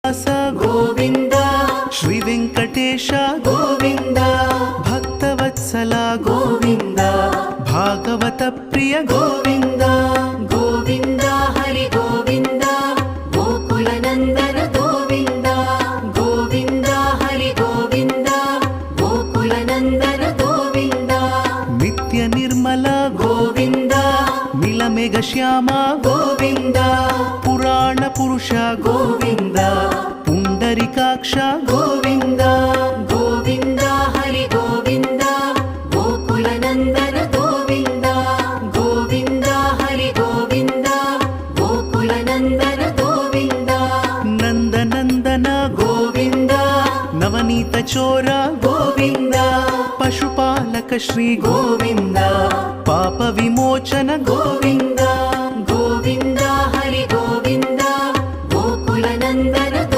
गोविंद श्री वेंकटेश गोविंद भक्तवत्सल गोविंद भागवत प्रिय गोविंद गोविंद हरि गोविंद गोकुल नंदन गोविंद गोविंद हरि गोविंद गोकुल नंदन गोविंद नित्य निर्मल गोविंद नीलमेघ श्याम गोविंद पुराण पुरुष गोविंद पुंडरीकाक्ष गोविंद गोविंद हरि गोविंद गोकुल नंदन गोविंद गोविंद हरि गोविंद गोकुल नंदन गोविंद नंदनंदन गोविंद नवनीत चोर गोविंद पशुपालक श्री गोविंद पाप विमोचन गोविंद गोविंद